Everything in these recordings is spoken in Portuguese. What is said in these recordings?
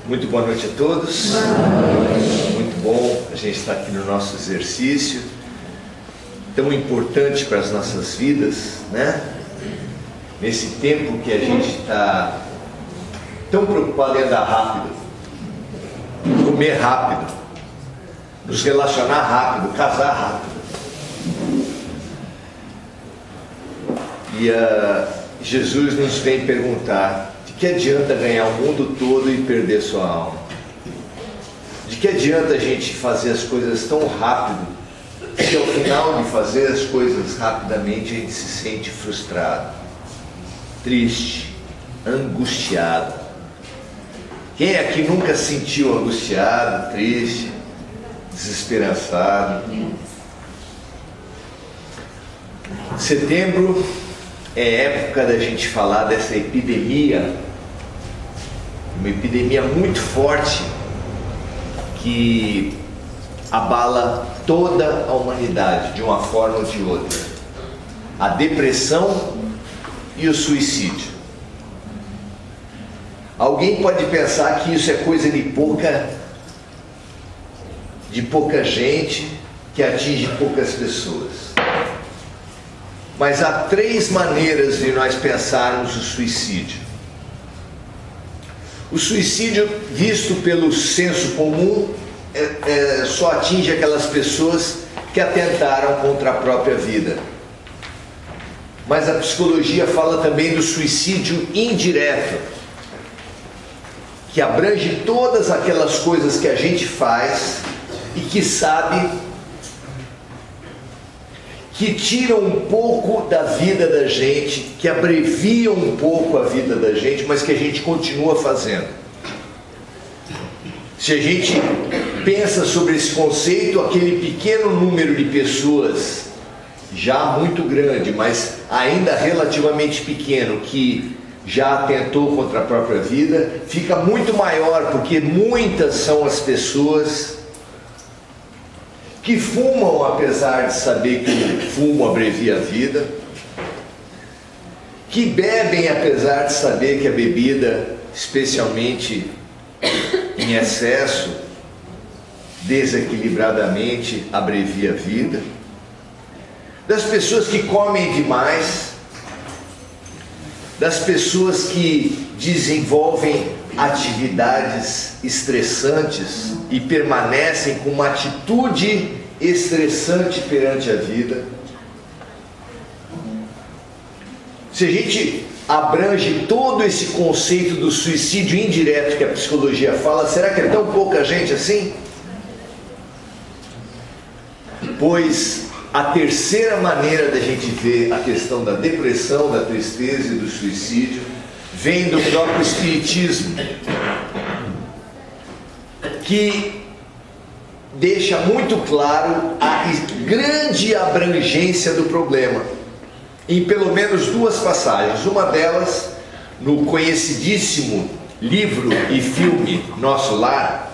Muito boa noite a todos. Muito bom a gente estar aqui no nosso exercício, tão importante para as nossas vidas, né? Nesse tempo que a gente está tão preocupado em andar rápido, comer rápido, nos relacionar rápido, casar rápido. E Jesus nos vem perguntar: de que adianta ganhar o mundo todo e perder sua alma? De que adianta a gente fazer as coisas tão rápido, se ao final de fazer as coisas rapidamente a gente se sente frustrado, triste, angustiado? Quem aqui nunca se sentiu angustiado, triste, desesperançado? Setembro é época da gente falar dessa epidemia, uma epidemia muito forte que abala toda a humanidade de uma forma ou de outra: a depressão e o suicídio. Alguém pode pensar que isso é coisa de pouca gente, que atinge poucas pessoas. Mas há três maneiras de nós pensarmos o suicídio. O suicídio, visto pelo senso comum, só atinge aquelas pessoas que atentaram contra a própria vida. Mas a psicologia fala também do suicídio indireto, que abrange todas aquelas coisas que a gente faz e que sabe que tiram um pouco da vida da gente, que abreviam um pouco a vida da gente, mas que a gente continua fazendo. Se a gente pensa sobre esse conceito, aquele pequeno número de pessoas, já muito grande, mas ainda relativamente pequeno, que já atentou contra a própria vida, fica muito maior, porque muitas são as pessoas que fumam apesar de saber que o fumo abrevia a vida, que bebem apesar de saber que a bebida, especialmente em excesso, desequilibradamente, abrevia a vida, das pessoas que comem demais, das pessoas que desenvolvem atividades estressantes e permanecem com uma atitude estressante perante a vida. Se a gente abrange todo esse conceito do suicídio indireto que a psicologia fala, será que é tão pouca gente assim? Pois a terceira maneira da gente ver a questão da depressão, da tristeza e do suicídio vem do próprio Espiritismo, que deixa muito claro a grande abrangência do problema, em pelo menos duas passagens. Uma delas, no conhecidíssimo livro e filme Nosso Lar.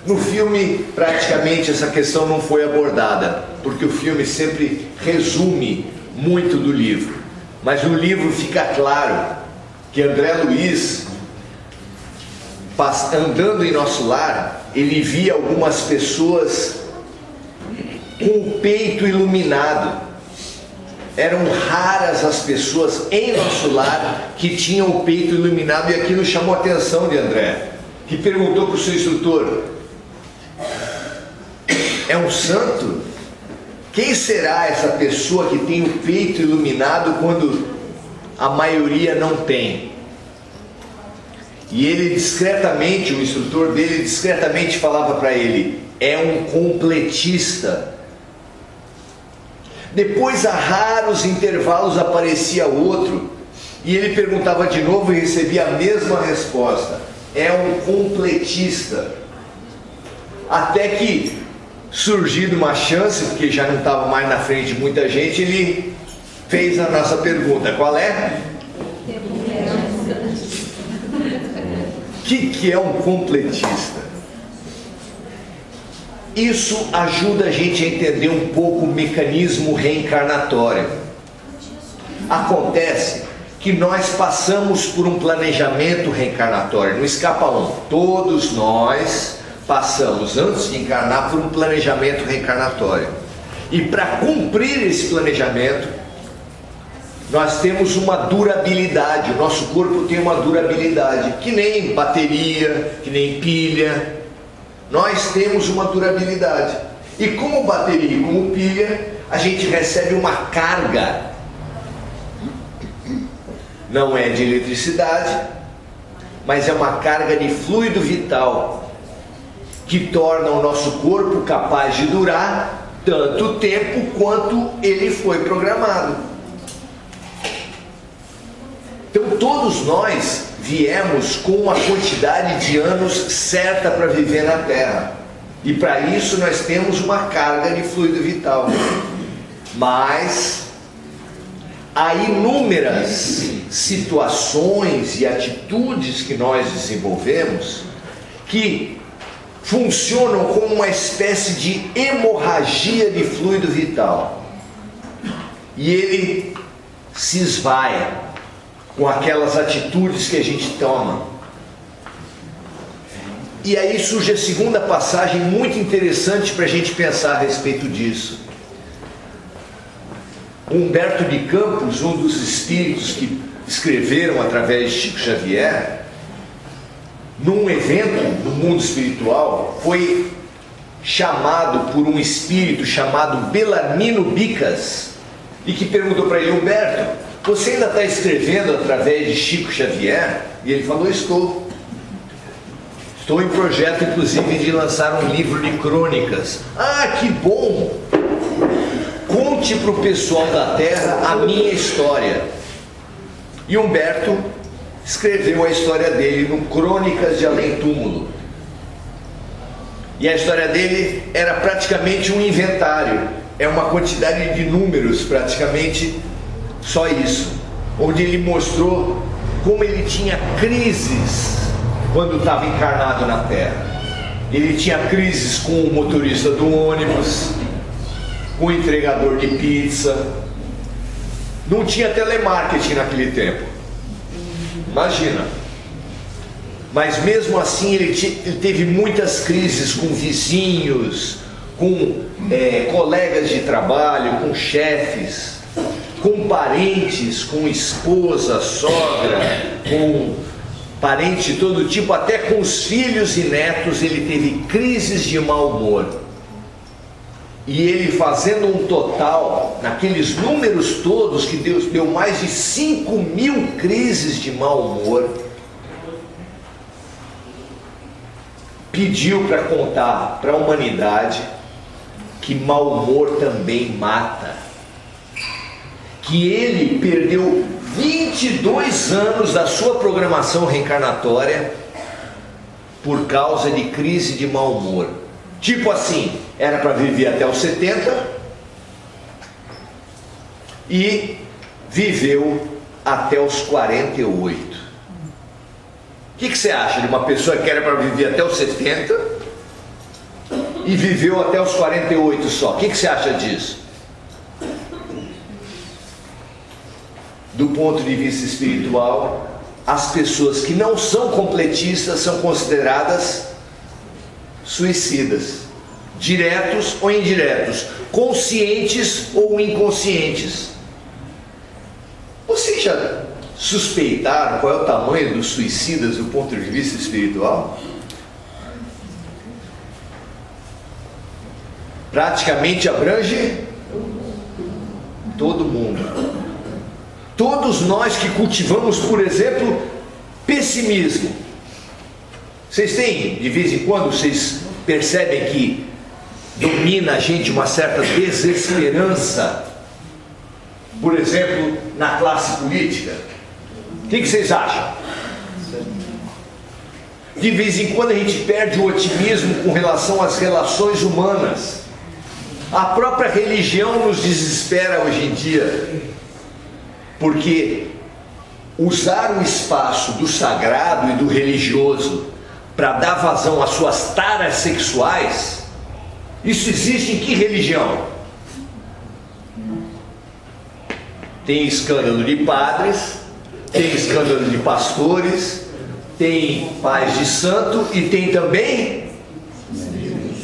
No filme, praticamente, essa questão não foi abordada, porque o filme sempre resume muito do livro. Mas no livro fica claro que André Luiz, andando em Nosso Lar, ele via algumas pessoas com o peito iluminado. Eram raras as pessoas em Nosso Lar que tinham o peito iluminado, e aquilo chamou a atenção de André, que perguntou para o seu instrutor: é um santo? Quem será essa pessoa que tem o peito iluminado quando a maioria não tem? E ele discretamente, o instrutor dele discretamente falava para ele: é um completista. Depois, a raros intervalos, aparecia outro, e ele perguntava de novo e recebia a mesma resposta: é um completista. Até que, surgindo uma chance, porque já não estava mais na frente de muita gente, ele fez a nossa pergunta: qual é? O que é um completista? Isso ajuda a gente a entender um pouco o mecanismo reencarnatório. Acontece que nós passamos por um planejamento reencarnatório, não escapa um. Todos nós passamos, antes de encarnar, por um planejamento reencarnatório. E para cumprir esse planejamento, nós temos uma durabilidade, o nosso corpo tem uma durabilidade, que nem bateria, que nem pilha, nós temos uma durabilidade. E como bateria e como pilha, a gente recebe uma carga, não é de eletricidade, mas é uma carga de fluido vital, que torna o nosso corpo capaz de durar tanto tempo quanto ele foi programado. Então todos nós viemos com uma quantidade de anos certa para viver na Terra. E para isso nós temos uma carga de fluido vital. Mas há inúmeras situações e atitudes que nós desenvolvemos que funcionam como uma espécie de hemorragia de fluido vital. E ele se esvai com aquelas atitudes que a gente toma. E aí surge a segunda passagem muito interessante para a gente pensar a respeito disso. Humberto de Campos, um dos espíritos que escreveram através de Chico Xavier, num evento no mundo espiritual, foi chamado por um espírito chamado Belarmino Bicas, e que perguntou para ele: Humberto, você ainda está escrevendo através de Chico Xavier? E ele falou: estou em projeto, inclusive, de lançar um livro de crônicas. Ah, que bom! Conte para o pessoal da Terra a minha história. E Humberto escreveu a história dele no Crônicas de Além Túmulo. E a história dele era praticamente um inventário. É uma quantidade de números, praticamente só isso. Onde ele mostrou como ele tinha crises quando estava encarnado na Terra. Ele tinha crises com o motorista do ônibus, com o entregador de pizza. Não tinha telemarketing naquele tempo, imagina. Mas mesmo assim ele teve muitas crises com vizinhos, com colegas de trabalho, com chefes, com parentes, com esposa, sogra, com parente de todo tipo, até com os filhos e netos ele teve crises de mau humor. E ele, fazendo um total, naqueles números todos, que Deus deu mais de 5.000 crises de mau humor, pediu para contar para a humanidade que mau humor também mata. Que ele perdeu 22 anos da sua programação reencarnatória por causa de crise de mau humor. Tipo assim, era para viver até os 70 e viveu até os 48. O que você acha de uma pessoa que era para viver até os 70 e viveu até os 48 só? O que você acha disso? Do ponto de vista espiritual, as pessoas que não são completistas são consideradas suicidas, diretos ou indiretos, conscientes ou inconscientes. Vocês já suspeitaram qual é o tamanho dos suicidas do ponto de vista espiritual? Praticamente abrange todo mundo. Todos nós que cultivamos, por exemplo, pessimismo. Vocês têm, de vez em quando, vocês percebem que domina a gente uma certa desesperança, por exemplo, na classe política? O que vocês acham? De vez em quando a gente perde o otimismo com relação às relações humanas. A própria religião nos desespera hoje em dia, porque usar o espaço do sagrado e do religioso para dar vazão às suas taras sexuais, isso existe em que religião? Tem escândalo de padres tem escândalo de pastores, tem pais de santo e tem também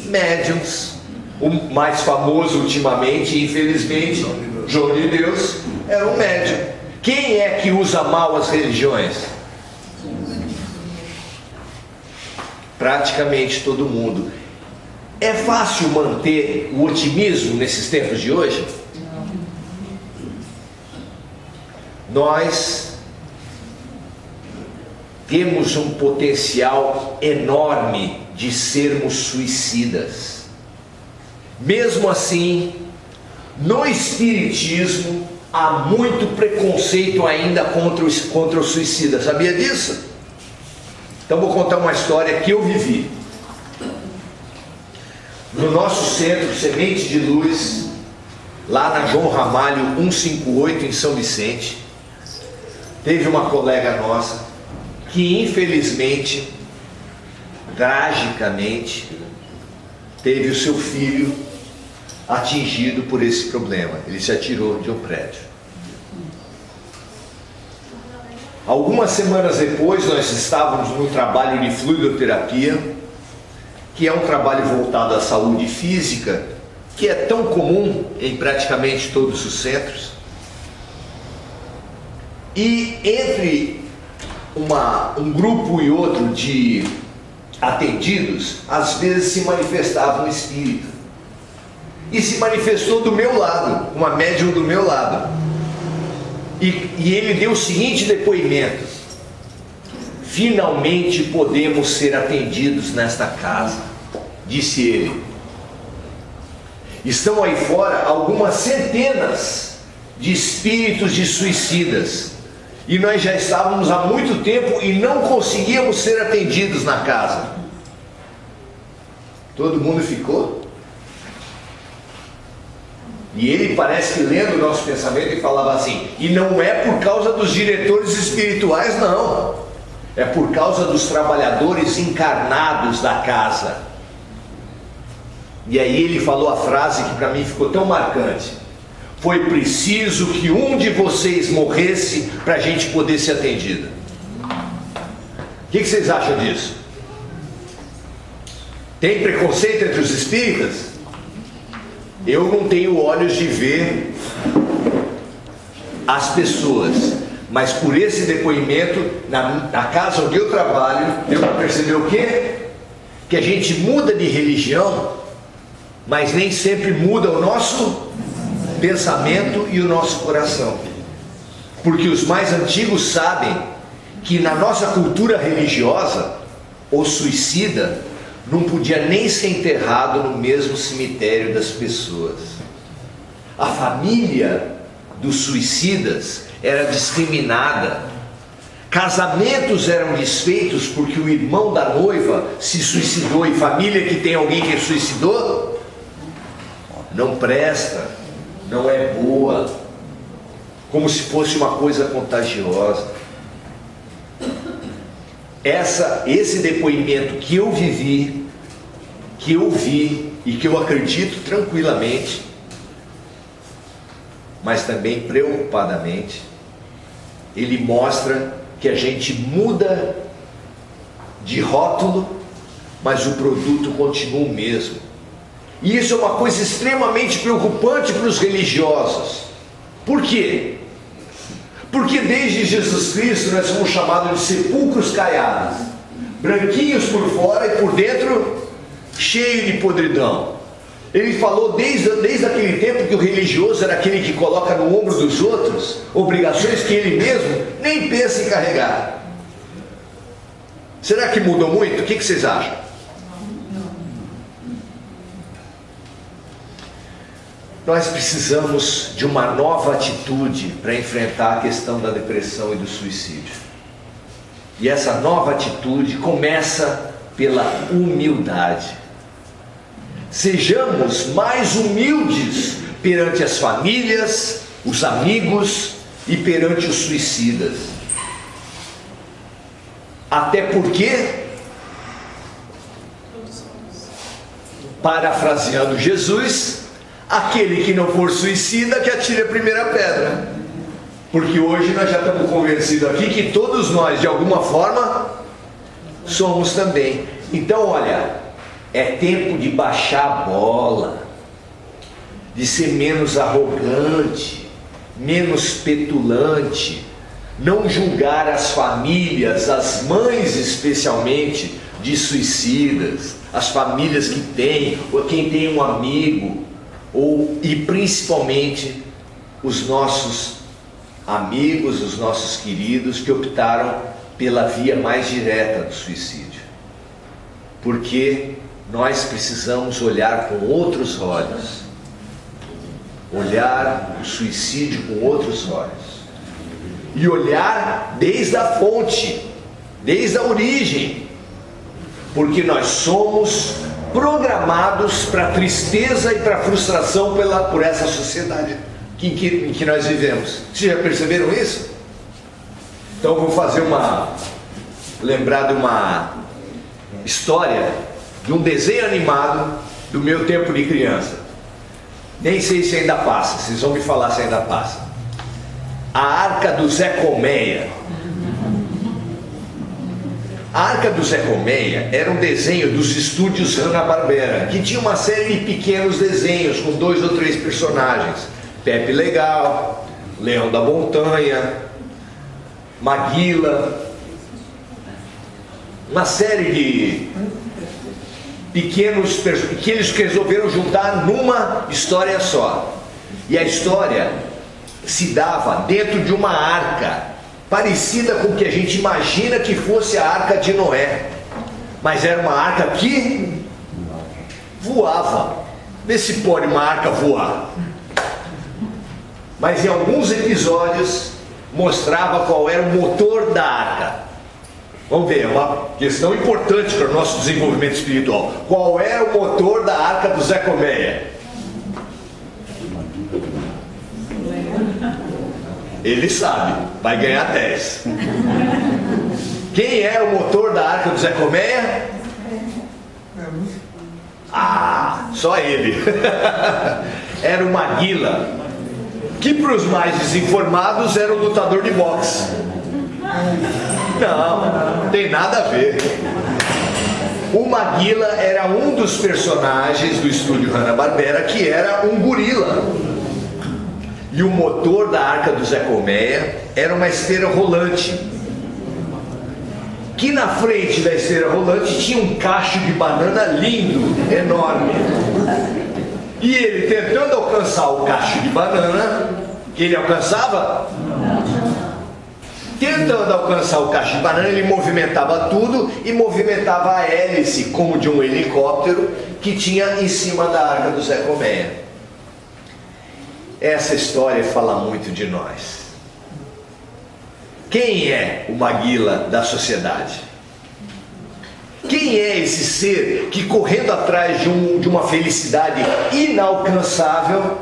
médiuns. O mais famoso ultimamente, infelizmente, João de Deus, era um médium. Quem é que usa mal as religiões? Praticamente todo mundo. É fácil manter o otimismo nesses tempos de hoje? Nós temos um potencial enorme de sermos suicidas. Mesmo assim, no Espiritismo há muito preconceito ainda contra o suicida. Sabia disso? Então vou contar uma história que eu vivi. No nosso centro Semente de Luz, lá na João Ramalho 158 em São Vicente, teve uma colega nossa que infelizmente, tragicamente, teve o seu filho atingido por esse problema. Ele se atirou de um prédio. Algumas semanas depois, nós estávamos no trabalho de fluidoterapia, que é um trabalho voltado à saúde física, que é tão comum em praticamente todos os centros. E entre um grupo e outro de atendidos, às vezes se manifestava um espírito. E se manifestou do meu lado, uma médium do meu lado. E ele deu o seguinte depoimento: finalmente podemos ser atendidos nesta casa, disse ele. Estão aí fora algumas centenas de espíritos de suicidas, e nós já estávamos há muito tempo e não conseguíamos ser atendidos na casa. Todo mundo ficou. E ele parece que lendo o nosso pensamento e falava assim: e não é por causa dos diretores espirituais, não, é por causa dos trabalhadores encarnados da casa. E aí ele falou a frase que para mim ficou tão marcante: foi preciso que um de vocês morresse para a gente poder ser atendido. O que vocês acham disso? Tem preconceito entre os espíritas? Eu não tenho olhos de ver as pessoas, mas por esse depoimento, na casa onde eu trabalho, eu percebi o quê? Que a gente muda de religião, mas nem sempre muda o nosso pensamento e o nosso coração. Porque os mais antigos sabem que na nossa cultura religiosa, o suicida não podia nem ser enterrado no mesmo cemitério das pessoas. A família dos suicidas era discriminada. Casamentos eram desfeitos porque o irmão da noiva se suicidou, e família que tem alguém que suicidou não presta, não é boa, como se fosse uma coisa contagiosa. Esse depoimento que eu vivi, que eu vi e que eu acredito tranquilamente, mas também preocupadamente, ele mostra que a gente muda de rótulo, mas o produto continua o mesmo. E isso é uma coisa extremamente preocupante para os religiosos. Por quê? Porque desde Jesus Cristo nós somos chamados de sepulcros caiados, branquinhos por fora e por dentro cheio de podridão. Ele falou desde aquele tempo que o religioso era aquele que coloca no ombro dos outros obrigações que ele mesmo nem pensa em carregar. Será que mudou muito? O que vocês acham? Nós precisamos de uma nova atitude para enfrentar a questão da depressão e do suicídio. E essa nova atitude começa pela humildade. Sejamos mais humildes perante as famílias, os amigos e perante os suicidas. Até porque, parafraseando Jesus, aquele que não for suicida que atire a primeira pedra. Porque hoje nós já estamos convencidos aqui que todos nós, de alguma forma, somos também. Então, olha, é tempo de baixar a bola, de ser menos arrogante, menos petulante, não julgar as famílias, as mães especialmente, de suicidas, as famílias que têm, ou quem tem um amigo, e principalmente os nossos amigos, os nossos queridos que optaram pela via mais direta do suicídio. Porque nós precisamos olhar com outros olhos, olhar o suicídio com outros olhos, e olhar desde a fonte, desde a origem, porque nós somos programados para a tristeza e para a frustração por essa sociedade em que nós vivemos. Vocês já perceberam isso? Então eu vou lembrar de uma história de um desenho animado do meu tempo de criança. Nem sei se ainda passa, vocês vão me falar se ainda passa. A Arca do Zé Colmeia. A Arca do Zé Colmeia era um desenho dos estúdios Hanna-Barbera, que tinha uma série de pequenos desenhos com 2 ou 3 personagens: Pepe Legal, Leão da Montanha, Maguila, uma série de pequenos que eles resolveram juntar numa história só. E a história se dava dentro de uma arca parecida com o que a gente imagina que fosse a Arca de Noé, mas era uma arca que voava. Vê se pode uma arca voar. Mas em alguns episódios mostrava qual era o motor da arca. Vamos ver, é uma questão importante para o nosso desenvolvimento espiritual. Qual era o motor da Arca do Zé Colmeia? Ele sabe, vai ganhar 10. Quem é o motor da Arca do Zé Colmeia? Ah, só ele. Era o Maguila, que para os mais desinformados era um lutador de boxe. Não tem nada a ver. O Maguila era um dos personagens do estúdio Hanna-Barbera, que era um gorila. E o motor da Arca do Zé Colmeia era uma esteira rolante, que na frente da esteira rolante tinha um cacho de banana lindo, enorme. E ele tentando alcançar o cacho de banana, que ele alcançava? Tentando alcançar o cacho de banana, ele movimentava tudo e movimentava a hélice como de um helicóptero que tinha em cima da Arca do Zé Colmeia. Essa história fala muito de nós. Quem é o Maguila da sociedade? Quem é esse ser que, correndo atrás de uma felicidade inalcançável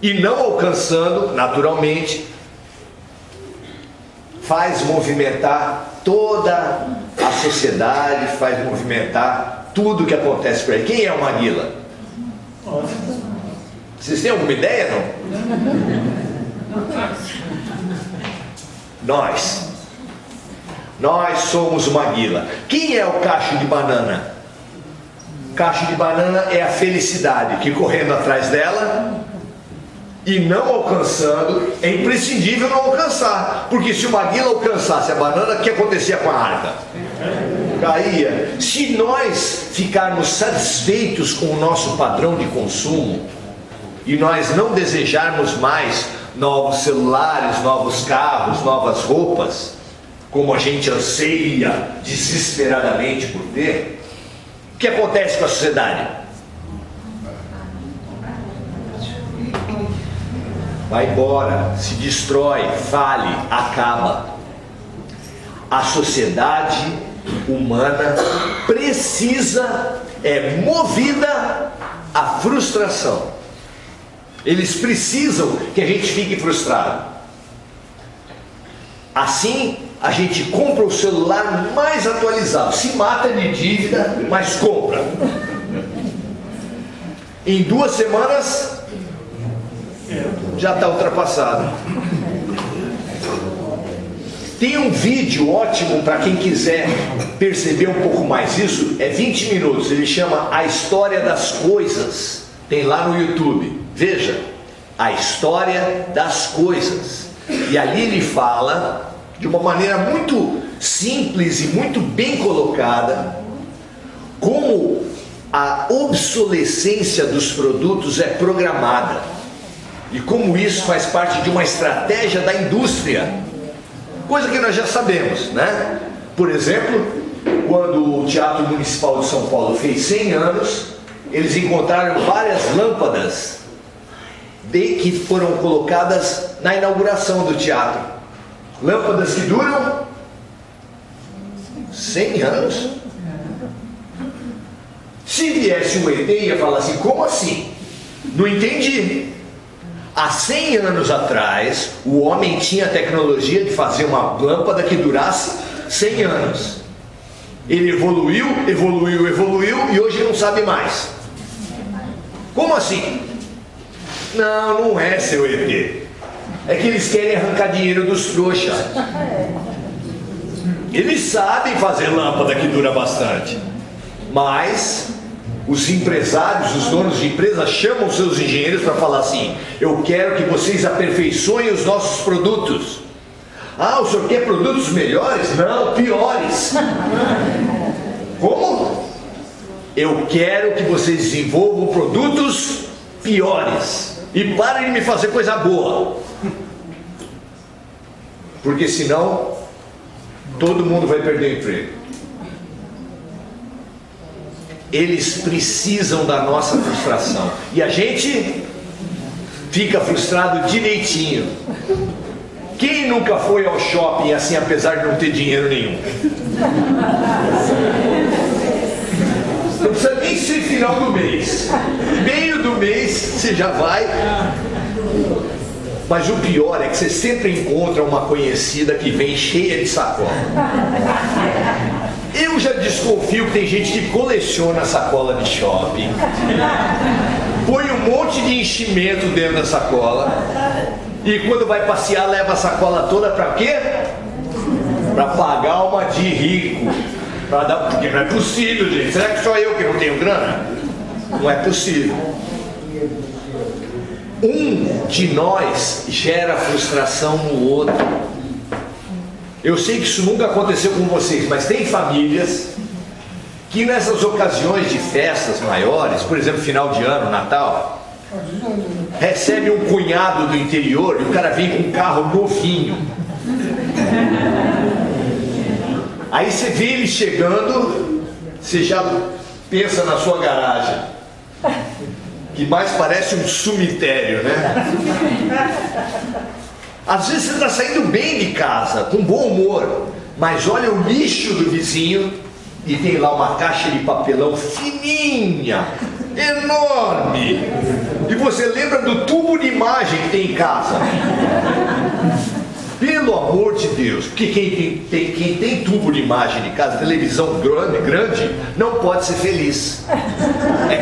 e não alcançando naturalmente, faz movimentar toda a sociedade, faz movimentar tudo que acontece por aí? Quem é o Maguila? Vocês têm alguma ideia, não? Nós somos o Maguila. Quem é o cacho de banana? Cacho de banana é a felicidade que, correndo atrás dela e não alcançando, é imprescindível não alcançar, porque se o Maguila alcançasse a banana, o que acontecia com a arca? Caía. Se nós ficarmos satisfeitos com o nosso padrão de consumo e nós não desejarmos mais novos celulares, novos carros, novas roupas, como a gente anseia desesperadamente por ter, o que acontece com a sociedade? Vai embora, se destrói, fale, acaba. A sociedade humana é movida à frustração. Eles precisam que a gente fique frustrado. Assim, a gente compra o celular mais atualizado, se mata de dívida, mas compra. Em 2 semanas, já está ultrapassado. Tem um vídeo ótimo para quem quiser perceber um pouco mais isso, é 20 minutos, ele chama A História das Coisas, tem lá no YouTube, veja, A História das Coisas, e ali ele fala, de uma maneira muito simples e muito bem colocada, como a obsolescência dos produtos é programada, e como isso faz parte de uma estratégia da indústria, coisa que nós já sabemos, né? Por exemplo, quando o Teatro Municipal de São Paulo fez 100 anos, eles encontraram várias lâmpadas que foram colocadas na inauguração do teatro. Lâmpadas que duram 100 anos. Se viesse um ET, ia falar assim, como assim? Não entendi. Há 100 anos atrás, o homem tinha a tecnologia de fazer uma lâmpada que durasse 100 anos. Ele evoluiu e hoje não sabe mais. Como assim? Não é seu ET. É que eles querem arrancar dinheiro dos trouxas. Eles sabem fazer lâmpada que dura bastante, mas os empresários, os donos de empresas chamam seus engenheiros para falar assim: eu quero que vocês aperfeiçoem os nossos produtos. Ah, o senhor quer produtos melhores? Não, piores. Como? Eu quero que vocês desenvolvam produtos piores e parem de me fazer coisa boa, porque senão todo mundo vai perder o emprego. Eles precisam da nossa frustração e a gente fica frustrado direitinho. Quem nunca foi ao shopping assim, apesar de não ter dinheiro nenhum? Não precisa nem ser final do mês, meio do mês você já vai. Mas o pior é que você sempre encontra uma conhecida que vem cheia de sacola. Eu já desconfio que tem gente que coleciona sacola de shopping, põe um monte de enchimento dentro da sacola e quando vai passear leva a sacola toda para quê? Para pagar uma de rico. Porque não é possível, gente. Será que só eu que não tenho grana? Não é possível. Um de nós gera frustração no outro. Eu sei que isso nunca aconteceu com vocês, mas tem famílias que nessas ocasiões de festas maiores, por exemplo, final de ano, Natal, recebe um cunhado do interior e o cara vem com um carro novinho. Aí você vê ele chegando, você já pensa na sua garagem, que mais parece um cemitério, né? Às vezes você está saindo bem de casa, com bom humor, mas olha o lixo do vizinho e tem lá uma caixa de papelão fininha, enorme, e você lembra do tubo de imagem que tem em casa. Pelo amor de Deus, porque quem tem tubo de imagem de casa, televisão grande, não pode ser feliz. É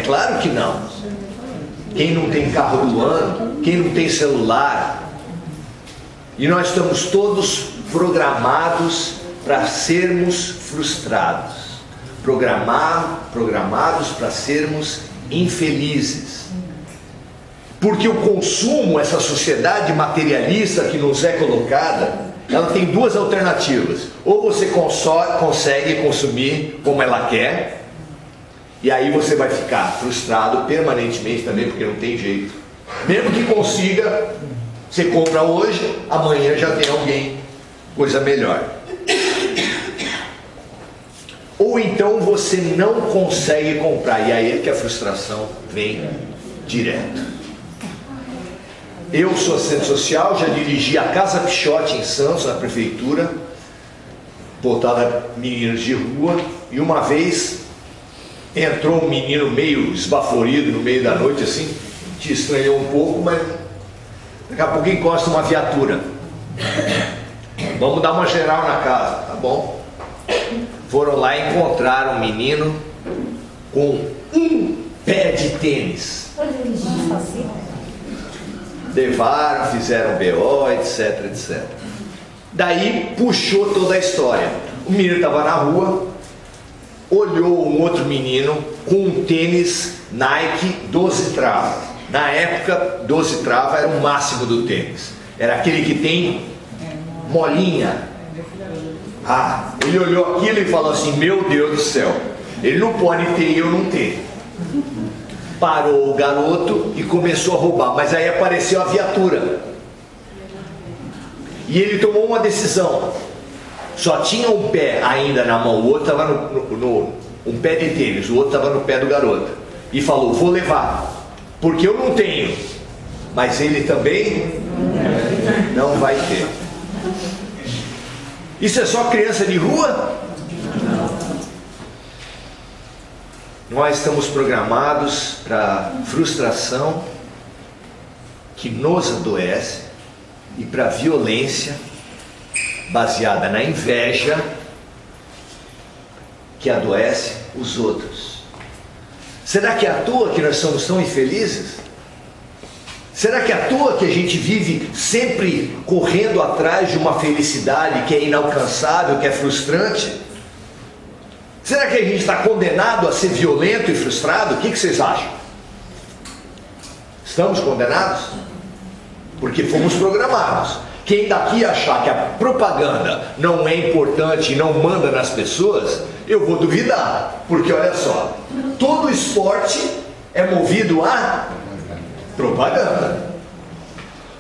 claro que não. Quem não tem carro do ano, quem não tem celular, e nós estamos todos programados para sermos frustrados, programados para sermos infelizes. Porque o consumo, essa sociedade materialista que nos é colocada, ela tem duas alternativas. Ou você consegue consumir como ela quer, e aí você vai ficar frustrado permanentemente também, porque não tem jeito. Mesmo que consiga, você compra hoje, amanhã já tem alguém, coisa melhor. Ou então você não consegue comprar, e aí é que a frustração vem direto. Eu sou assistente social, já dirigi a Casa Pichote em Santos, na prefeitura, voltada a meninos de rua, e uma vez entrou um menino meio esbaforido no meio da noite, assim, te estranhou um pouco, mas daqui a pouco encosta uma viatura. Vamos dar uma geral na casa, tá bom? Foram lá e encontraram um menino com um pé de tênis. Levaram, fizeram BO, etc, etc. Daí puxou toda a história. O menino estava na rua, olhou um outro menino com um tênis Nike 12 travas. Na época, 12 travas era o máximo do tênis. Era aquele que tem molinha. Ele olhou aquilo e falou assim: meu Deus do céu, ele não pode ter e eu não ter. Parou o garoto e começou a roubar, mas aí apareceu a viatura. E ele tomou uma decisão. Só tinha um pé ainda na mão, o outro estava um pé de tênis, o outro estava no pé do garoto. E falou: vou levar, porque eu não tenho, mas ele também não vai ter. Isso é só criança de rua? Nós estamos programados para frustração que nos adoece e para violência baseada na inveja que adoece os outros. Será que é à toa que nós somos tão infelizes? Será que é à toa que a gente vive sempre correndo atrás de uma felicidade que é inalcançável, que é frustrante? Será que a gente está condenado a ser violento e frustrado? O que vocês acham? Estamos condenados? Porque fomos programados. Quem daqui achar que a propaganda não é importante e não manda nas pessoas, eu vou duvidar. Porque olha só, todo esporte é movido a propaganda.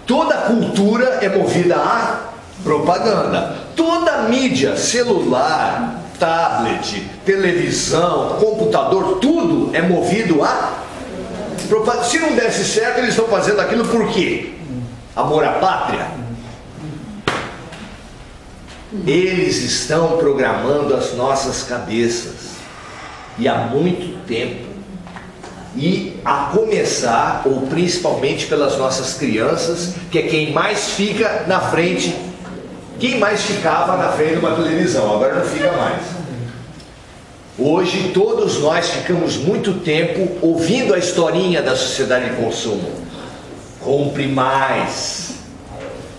Toda cultura é movida a propaganda. Toda mídia, celular, tablet, televisão, computador, tudo é movido a propaganda. Se não desse certo, eles estão fazendo aquilo por quê? Amor à pátria? Eles estão programando as nossas cabeças, e há muito tempo, e a começar, ou principalmente pelas nossas crianças, que é quem mais fica na frente, quem mais ficava na frente de uma televisão, agora não fica mais. Hoje todos nós ficamos muito tempo ouvindo a historinha da sociedade de consumo. Compre mais,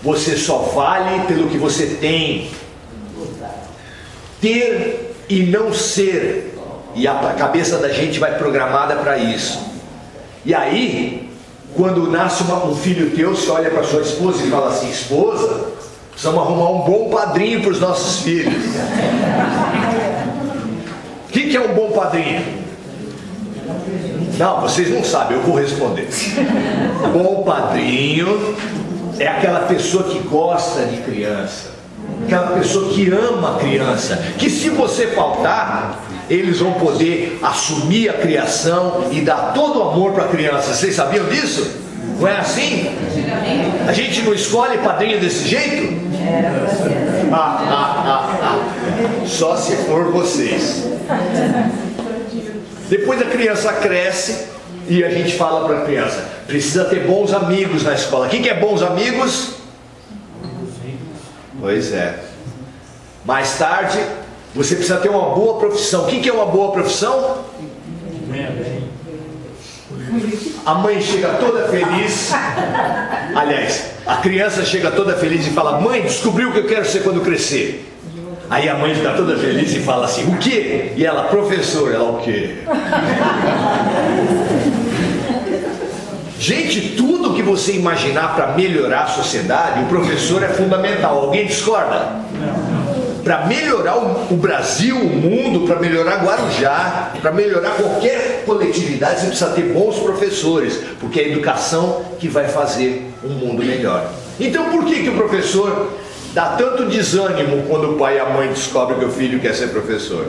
você só vale pelo que você tem. Ter e não ser, e a cabeça da gente vai programada para isso. E aí, quando nasce um filho teu, você olha para sua esposa e fala assim: esposa, precisamos arrumar um bom padrinho para os nossos filhos. O que é um bom padrinho? Não, vocês não sabem, eu vou responder. Bom padrinho é aquela pessoa que gosta de criança, aquela pessoa que ama a criança, que se você faltar, eles vão poder assumir a criação e dar todo o amor para a criança. Vocês sabiam disso? Não é assim? A gente não escolhe padrinho desse jeito? Só se for vocês. Depois a criança cresce e a gente fala para a criança: precisa ter bons amigos na escola. O que é bons amigos? Pois é. Mais tarde, você precisa ter uma boa profissão. O que é uma boa profissão? A mãe chega toda feliz. Aliás, a criança chega toda feliz e fala: mãe, descobriu o que eu quero ser quando crescer. Aí a mãe fica toda feliz e fala assim: o quê? E ela: professor. Ela: o quê? Gente, tudo que você imaginar para melhorar a sociedade, o professor é fundamental. Alguém discorda? Para melhorar o Brasil, o mundo, para melhorar Guarujá, para melhorar qualquer coletividade, você precisa ter bons professores, porque é a educação que vai fazer um mundo melhor. Então por que o professor dá tanto desânimo quando o pai e a mãe descobrem que o filho quer ser professor?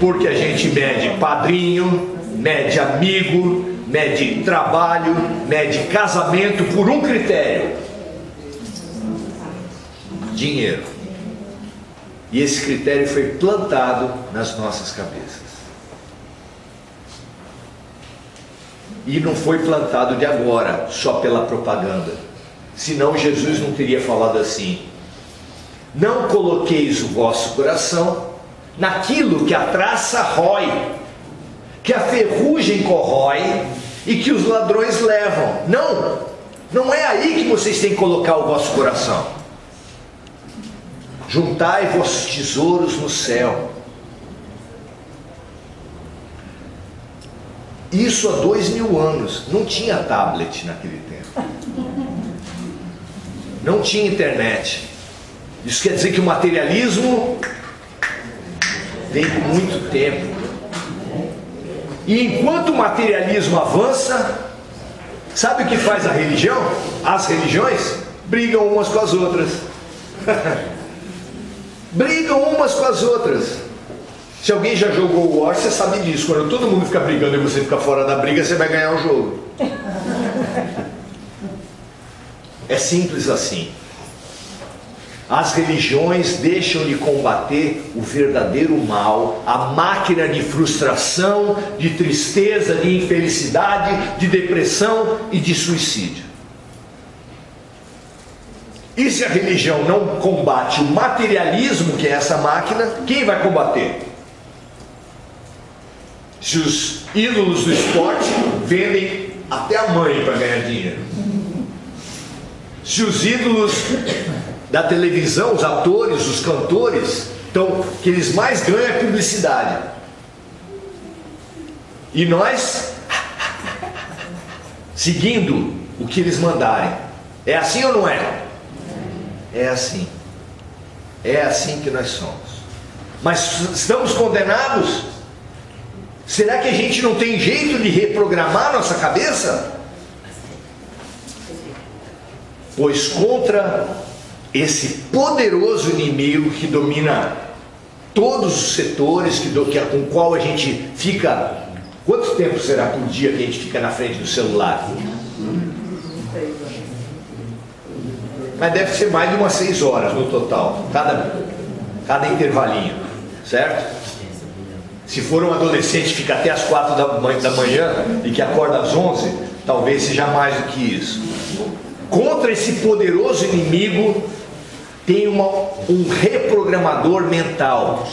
Porque a gente mede padrinho, mede amigo, mede trabalho, mede casamento por um critério: dinheiro. E esse critério foi plantado nas nossas cabeças. E não foi plantado de agora, só pela propaganda. Senão Jesus não teria falado assim: não coloqueis o vosso coração naquilo que a traça rói, que a ferrugem corrói e que os ladrões levam. Não, Não é aí que vocês têm que colocar o vosso coração. Juntai vossos tesouros no céu. Isso há 2000 anos. Não tinha tablet naquele tempo. Não tinha internet. Isso quer dizer que o materialismo vem com muito tempo. E enquanto o materialismo avança, sabe o que faz a religião? As religiões brigam umas com as outras. Brigam umas com as outras. Se alguém já jogou War, você sabe disso. Quando todo mundo fica brigando e você fica fora da briga, você vai ganhar o jogo. É simples assim. As religiões deixam de combater o verdadeiro mal, a máquina de frustração, de tristeza, de infelicidade, de depressão e de suicídio. E se a religião não combate o materialismo, que é essa máquina, quem vai combater? Se os ídolos do esporte vendem até a mãe para ganhar dinheiro. Se os ídolos da televisão, os atores, os cantores, então, o que eles mais ganham é publicidade. E nós, seguindo o que eles mandarem. É assim ou não é? É assim. É assim que nós somos. Mas estamos condenados? Será que a gente não tem jeito de reprogramar nossa cabeça? Pois contra esse poderoso inimigo que domina todos os setores, com o qual a gente fica... Quanto tempo será por dia que a gente fica na frente do celular? Mas deve ser mais de umas 6 horas no total, cada intervalinho, certo? Se for um adolescente que fica até as 4 da manhã e que acorda às 11, talvez seja mais do que isso. Contra esse poderoso inimigo tem um reprogramador mental,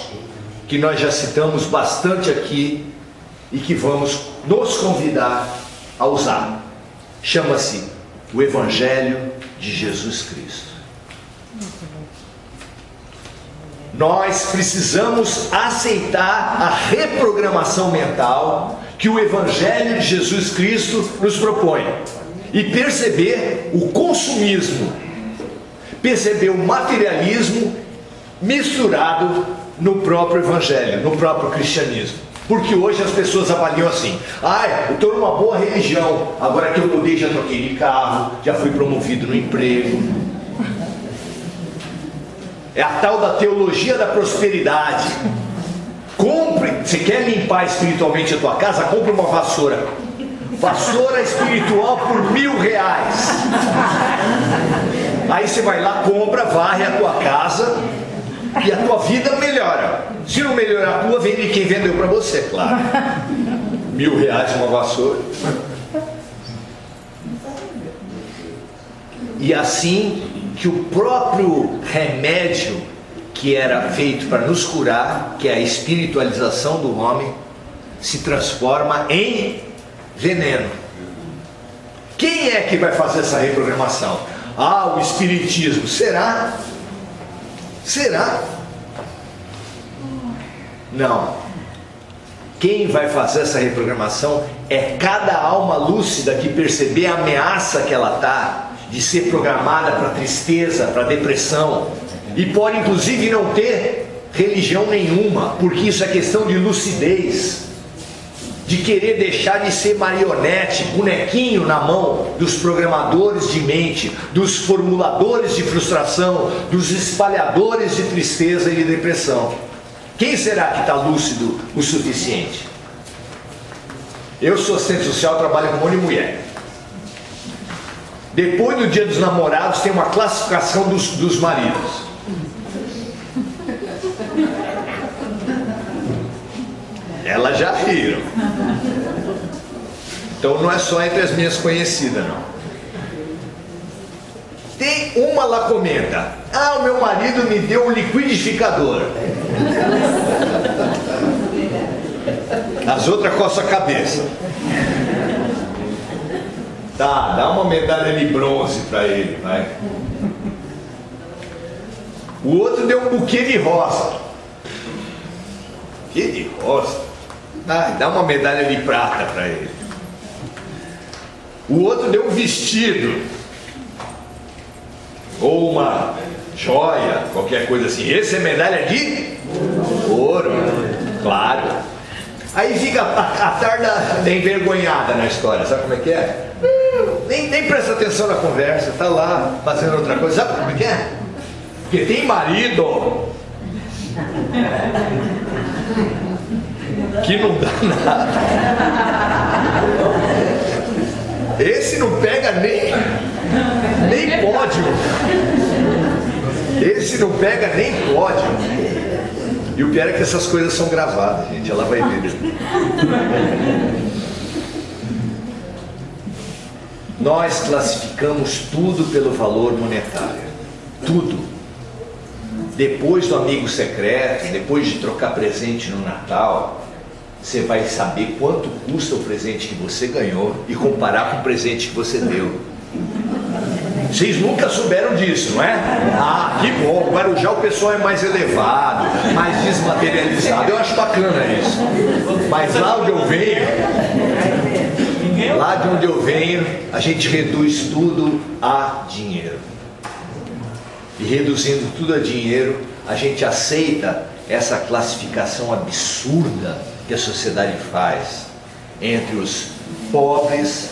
que nós já citamos bastante aqui e que vamos nos convidar a usar. Chama-se o Evangelho de Jesus Cristo. Nós precisamos aceitar a reprogramação mental que o Evangelho de Jesus Cristo nos propõe e perceber o consumismo, perceber o materialismo misturado no próprio Evangelho, no próprio cristianismo. Porque hoje as pessoas avaliam assim: eu estou numa boa religião, agora que eu mudei já troquei de carro, já fui promovido no emprego. É a tal da teologia da prosperidade. Compre, você quer limpar espiritualmente a tua casa? Compre uma vassoura. Vassoura espiritual por R$1.000. Aí você vai lá, compra, varre a tua casa e a tua vida melhora. Se não melhorar a tua, vende quem vendeu para você, claro. R$1.000 uma vassoura. E assim que o próprio remédio que era feito para nos curar, que é a espiritualização do homem, se transforma em veneno. Quem é que vai fazer essa reprogramação? O espiritismo. Será? Será? Não. Quem vai fazer essa reprogramação é cada alma lúcida que perceber a ameaça que ela está de ser programada para tristeza, para depressão, e pode inclusive não ter religião nenhuma, porque isso é questão de lucidez, de querer deixar de ser marionete, bonequinho na mão dos programadores de mente, dos formuladores de frustração, dos espalhadores de tristeza e de depressão. Quem será que está lúcido o suficiente? Eu sou assistente social, trabalho com um monte de mulher. Depois do dia dos namorados tem uma classificação dos maridos. Elas já riram. Então não é só entre as minhas conhecidas, não. Tem uma lá comenta: o meu marido me deu um liquidificador. As outras coçam a cabeça. Tá, dá uma medalha de bronze para ele, vai. O outro deu um buquê de rosa. Buquê de rosa? Dá uma medalha de prata para ele. O outro deu um vestido. Ou uma joia, qualquer coisa assim. Esse é medalha de ouro, claro. Aí fica a tarda envergonhada na história, sabe como é que é? Nem presta atenção na conversa, tá lá fazendo outra coisa, sabe como é que é? Porque tem marido que não dá nada. Esse não pega nem pódio. Esse não pega nem pódio. E o pior é que essas coisas são gravadas, gente. Ela vai ver. Nós classificamos tudo pelo valor monetário. Tudo. Depois do amigo secreto, depois de trocar presente no Natal, você vai saber quanto custa o presente que você ganhou e comparar com o presente que você deu. Vocês nunca souberam disso, não é? Ah, que bom. Agora já o pessoal é mais elevado, mais desmaterializado. Eu acho bacana isso. Mas lá onde eu venho, a gente reduz tudo a dinheiro. E reduzindo tudo a dinheiro, a gente aceita essa classificação absurda que a sociedade faz entre os pobres,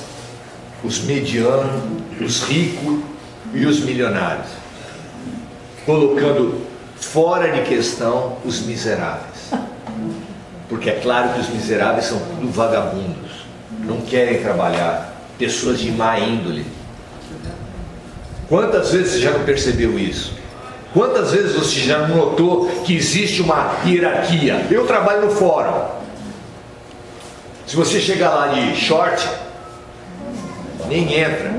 os medianos, os ricos e os milionários, colocando fora de questão os miseráveis, porque é claro que os miseráveis são tudo vagabundos, não querem trabalhar, pessoas de má índole. Quantas vezes você já não percebeu isso? Quantas vezes você já não notou que existe uma hierarquia? Eu trabalho no fórum. Se você chegar lá de short, nem entra.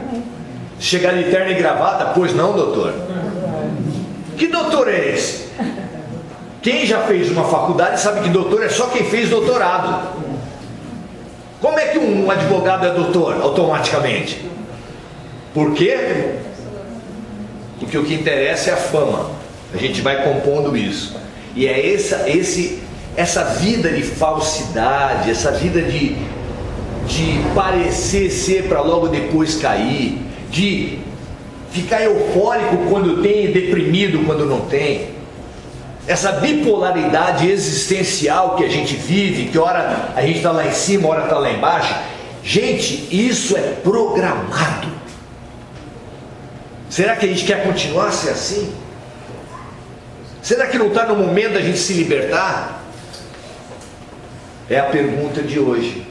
Chegar de terno e gravata, pois não, doutor? Que doutor é esse? Quem já fez uma faculdade sabe que doutor é só quem fez doutorado. Como é que um advogado é doutor automaticamente? Por quê? Porque o que interessa é a fama. A gente vai compondo isso. E é essa vida de falsidade, essa vida de parecer ser para logo depois cair, de ficar eufórico quando tem e deprimido quando não tem. Essa bipolaridade existencial que a gente vive, que hora a gente está lá em cima, hora está lá embaixo. Gente, isso é programado. Será que a gente quer continuar a ser assim? Será que não está no momento da gente se libertar? É a pergunta de hoje.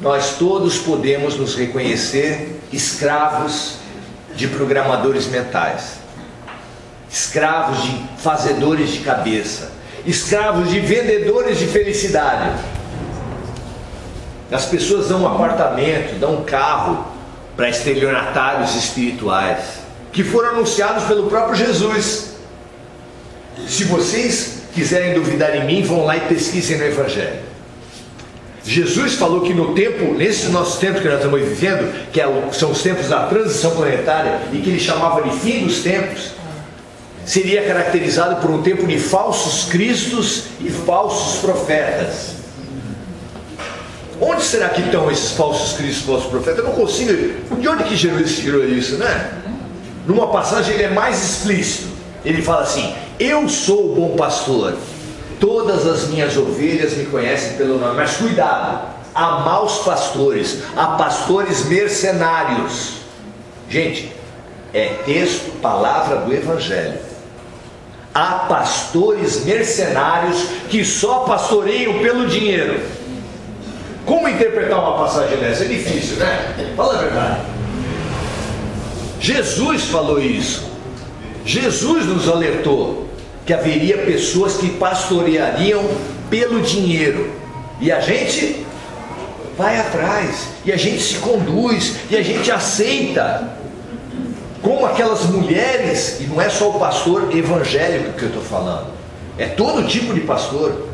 Nós todos podemos nos reconhecer escravos de programadores mentais, escravos de fazedores de cabeça, escravos de vendedores de felicidade. As pessoas dão um apartamento, dão um carro para estelionatários espirituais, que foram anunciados pelo próprio Jesus. Se vocês quiserem duvidar de mim, vão lá e pesquisem no Evangelho. Jesus falou que no tempo, nesse nosso tempo que nós estamos vivendo, que são os tempos da transição planetária, e que ele chamava de fim dos tempos, seria caracterizado por um tempo de falsos cristos e falsos profetas. Onde será que estão esses falsos cristos e falsos profetas? Eu não consigo. De onde que Jesus tirou isso, né? Numa passagem ele é mais explícito. Ele fala assim: eu sou o bom pastor, todas as minhas ovelhas me conhecem pelo nome. Mas cuidado, há maus pastores, há pastores mercenários. Gente, é texto, palavra do Evangelho. Há pastores mercenários que só pastoreiam pelo dinheiro. Como interpretar uma passagem dessa? É difícil, né? Fala a verdade. Jesus falou isso. Jesus nos alertou que haveria pessoas que pastoreariam pelo dinheiro. E a gente vai atrás, e a gente se conduz, e a gente aceita. Como aquelas mulheres, e não é só o pastor evangélico que eu estou falando, é todo tipo de pastor.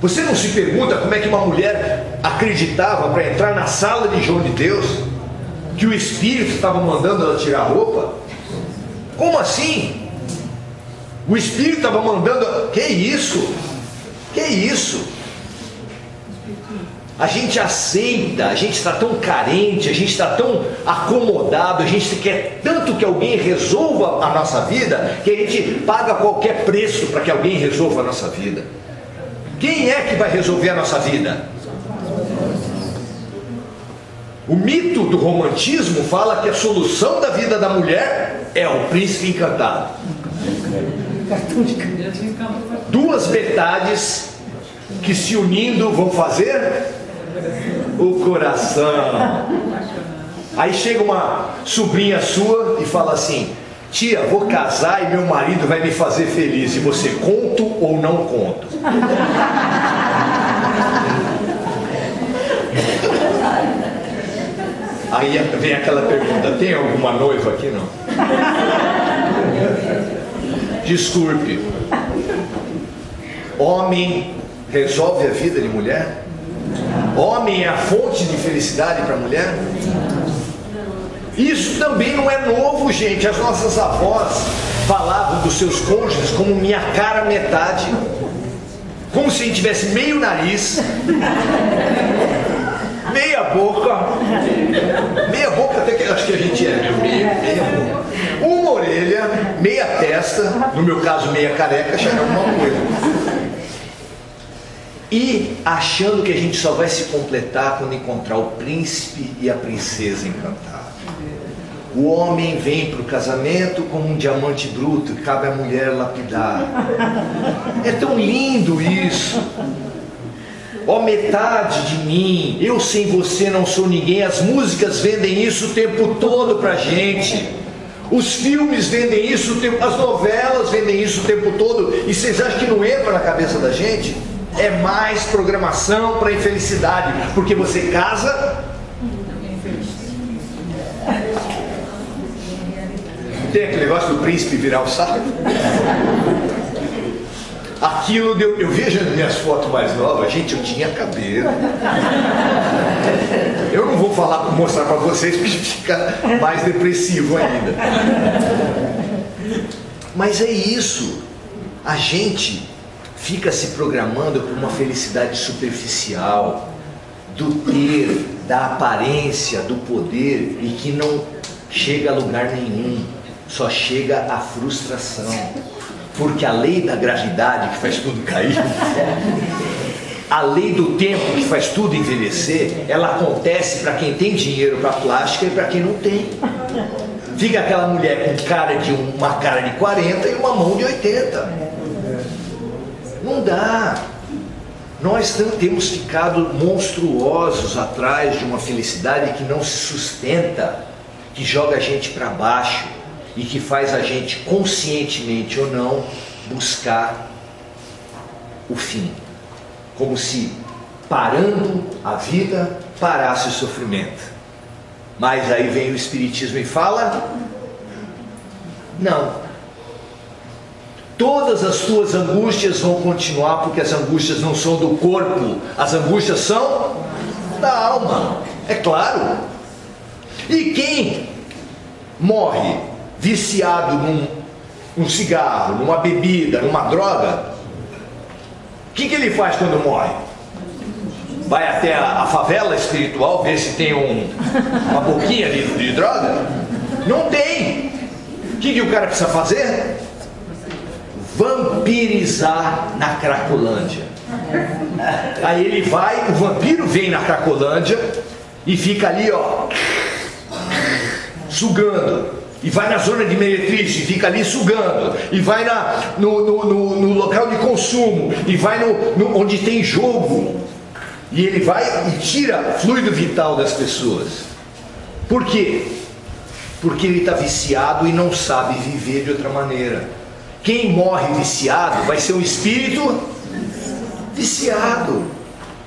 Você não se pergunta como é que uma mulher acreditava para entrar na sala de João de Deus que o Espírito estava mandando ela tirar a roupa? Como assim? O Espírito estava mandando... Que isso? Que isso? A gente aceita, a gente está tão carente, a gente está tão acomodado, a gente quer tanto que alguém resolva a nossa vida, que a gente paga qualquer preço para que alguém resolva a nossa vida. Quem é que vai resolver a nossa vida? O mito do romantismo fala que a solução da vida da mulher é o príncipe encantado. Duas metades que se unindo vão fazer o coração. Aí chega uma sobrinha sua e fala assim: tia, vou casar e meu marido vai me fazer feliz. E você, conto ou não conto? Aí vem aquela pergunta: tem alguma noiva aqui? Não. Desculpe. Homem resolve a vida de mulher? Homem é a fonte de felicidade para a mulher? Isso também não é novo, gente. As nossas avós falavam dos seus cônjuges como minha cara metade, como se a gente tivesse meio nariz, meia boca até que acho que a gente é meia boca, uma orelha, meia testa, no meu caso meia careca, já é uma coisa. E achando que a gente só vai se completar quando encontrar o príncipe e a princesa encantada. O homem vem para o casamento como um diamante bruto e cabe à mulher lapidar. É tão lindo isso. Ó metade de mim, eu sem você não sou ninguém. As músicas vendem isso o tempo todo pra gente. Os filmes vendem isso o tempo, as novelas vendem isso o tempo todo. E vocês acham que não entra na cabeça da gente? É mais programação para infelicidade, porque você casa. Tem aquele negócio do príncipe virar o saco. Aquilo deu. Eu vejo as minhas fotos mais novas, gente, eu tinha cabelo. Eu não vou mostrar para vocês porque fica mais depressivo ainda. Mas é isso. A gente fica se programando por uma felicidade superficial, do ter, da aparência, do poder, e que não chega a lugar nenhum, só chega a frustração. Porque a lei da gravidade que faz tudo cair, a lei do tempo que faz tudo envelhecer, ela acontece para quem tem dinheiro para plástica e para quem não tem. Fica aquela mulher com uma cara de 40 e uma mão de 80. Não dá. Nós temos ficado monstruosos atrás de uma felicidade que não se sustenta, que joga a gente para baixo e que faz a gente, conscientemente ou não, buscar o fim. Como se parando a vida parasse o sofrimento. Mas aí vem o Espiritismo e fala: não. Todas as tuas angústias vão continuar, porque as angústias não são do corpo, as angústias são da alma, é claro. E quem morre viciado num cigarro, numa bebida, numa droga, o que ele faz quando morre? Vai até a favela espiritual ver se tem uma boquinha de droga? Não tem. O que o cara precisa fazer? Vampirizar na Cracolândia. Aí ele vai, o vampiro vem na Cracolândia e fica ali, ó, sugando. E vai na zona de meretriz e fica ali sugando. E vai no local de consumo. E vai onde tem jogo. E ele vai e tira fluido vital das pessoas. Por quê? Porque ele está viciado e não sabe viver de outra maneira. Quem morre viciado vai ser um espírito viciado.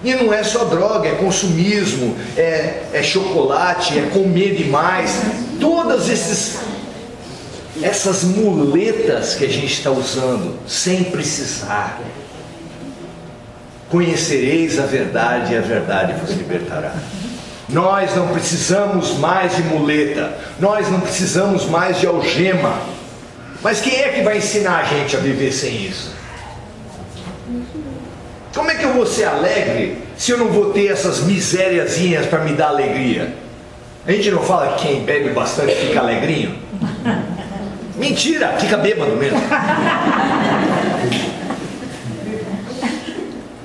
E não é só droga, é consumismo, é chocolate, é comer demais. Todas essas muletas que a gente está usando sem precisar. conhecereis a verdade e a verdade vos libertará. Nós não precisamos mais de muleta, nós não precisamos mais de algema. Mas quem é que vai ensinar a gente a viver sem isso? Como é que eu vou ser alegre se eu não vou ter essas misériazinhas para me dar alegria? A gente não fala que quem bebe bastante fica alegrinho? Mentira, fica bêbado mesmo.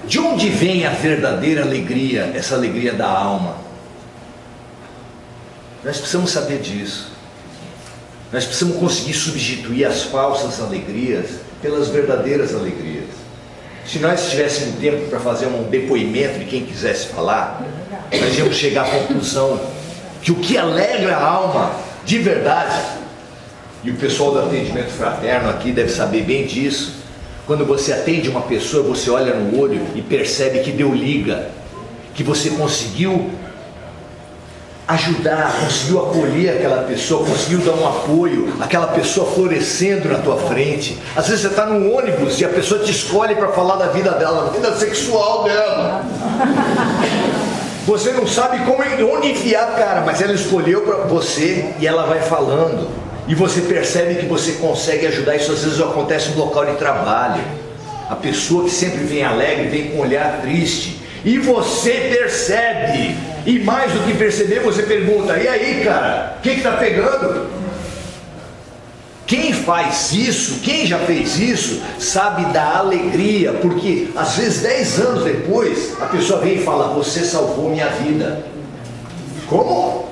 De onde vem a verdadeira alegria, essa alegria da alma? Nós precisamos saber disso. Nós precisamos conseguir substituir as falsas alegrias pelas verdadeiras alegrias. Se nós tivéssemos tempo para fazer um depoimento de quem quisesse falar, nós íamos chegar à conclusão que o que alegra a alma de verdade, e o pessoal do atendimento fraterno aqui deve saber bem disso, quando você atende uma pessoa, você olha no olho e percebe que deu liga, que você conseguiu ajudar, conseguiu acolher aquela pessoa, conseguiu dar um apoio, aquela pessoa florescendo na tua frente. Às vezes você está num ônibus e a pessoa te escolhe para falar da vida dela, da vida sexual dela. Você não sabe onde enfiar, cara, mas ela escolheu para você e ela vai falando. E você percebe que você consegue ajudar. Isso às vezes acontece no local de trabalho. A pessoa que sempre vem alegre, vem com um olhar triste. E você percebe. E mais do que perceber, você pergunta: e aí, cara, o que está pegando? Quem faz isso, quem já fez isso, sabe da alegria. Porque às vezes 10 anos depois, a pessoa vem e fala: você salvou minha vida. Como?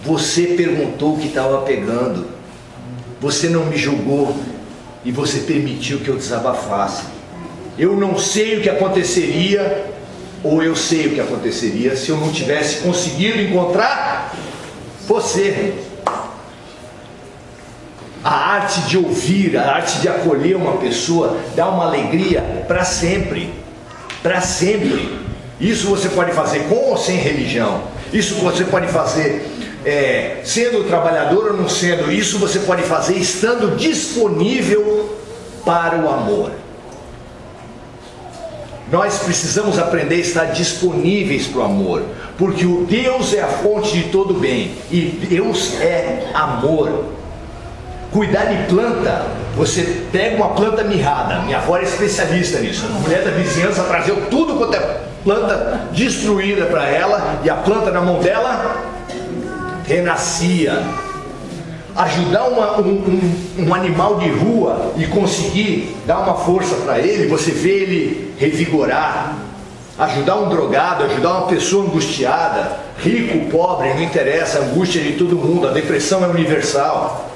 Você perguntou o que estava pegando. Você não me julgou. E você permitiu que eu desabafasse. Eu não sei o que aconteceria, ou eu sei o que aconteceria se eu não tivesse conseguido encontrar você. A arte de ouvir, a arte de acolher uma pessoa dá uma alegria para sempre. Para sempre. Isso você pode fazer com ou sem religião. Isso você pode fazer sendo trabalhador ou não sendo. Isso você pode fazer estando disponível para o amor. Nós precisamos aprender a estar disponíveis para o amor, porque o Deus é a fonte de todo bem e Deus é amor. Cuidar de planta, você pega uma planta mirrada, minha avó é especialista nisso, a mulher da vizinhança trazia tudo quanto é planta destruída para ela, e a planta na mão dela renascia. Ajudar um animal de rua e conseguir dar uma força para ele, você vê ele revigorar. Ajudar um drogado, ajudar uma pessoa angustiada, rico, pobre, não interessa, a angústia de todo mundo, a depressão é universal.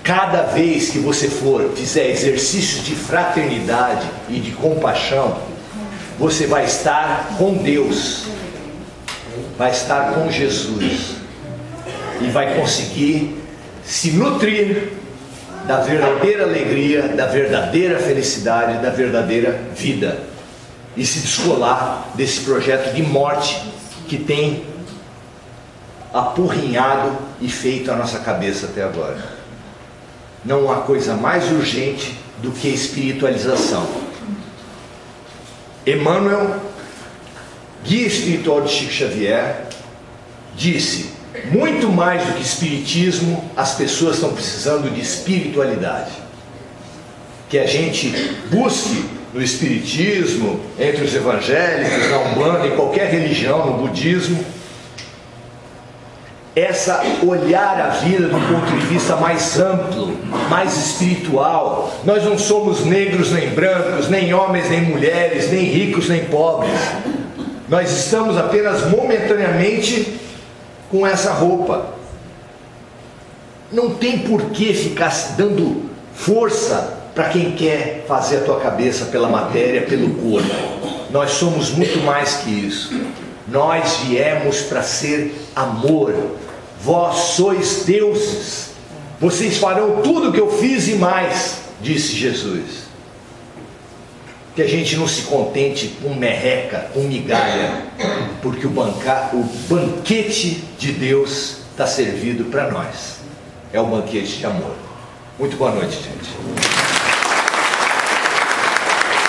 Cada vez que você fizer exercícios de fraternidade e de compaixão, você vai estar com Deus, vai estar com Jesus. E vai conseguir se nutrir da verdadeira alegria, da verdadeira felicidade, da verdadeira vida. E se descolar desse projeto de morte que tem apurrinhado e feito a nossa cabeça até agora. Não há coisa mais urgente do que espiritualização. Emmanuel, guia espiritual de Chico Xavier, disse: muito mais do que espiritismo, as pessoas estão precisando de espiritualidade. Que a gente busque no espiritismo, entre os evangélicos, na Umbanda, em qualquer religião, no budismo, essa olhar a vida do ponto de vista mais amplo, mais espiritual. Nós não somos negros nem brancos, nem homens nem mulheres, nem ricos nem pobres. Nós estamos apenas momentaneamente com essa roupa. Não tem por que ficar dando força para quem quer fazer a tua cabeça pela matéria, pelo corpo. Nós somos muito mais que isso. Nós viemos para ser amor. Vós sois deuses. Vocês farão tudo o que eu fiz e mais, disse Jesus. Que a gente não se contente com merreca, com migalha, porque o banquete de Deus está servido para nós. É o banquete de amor. Muito boa noite, gente.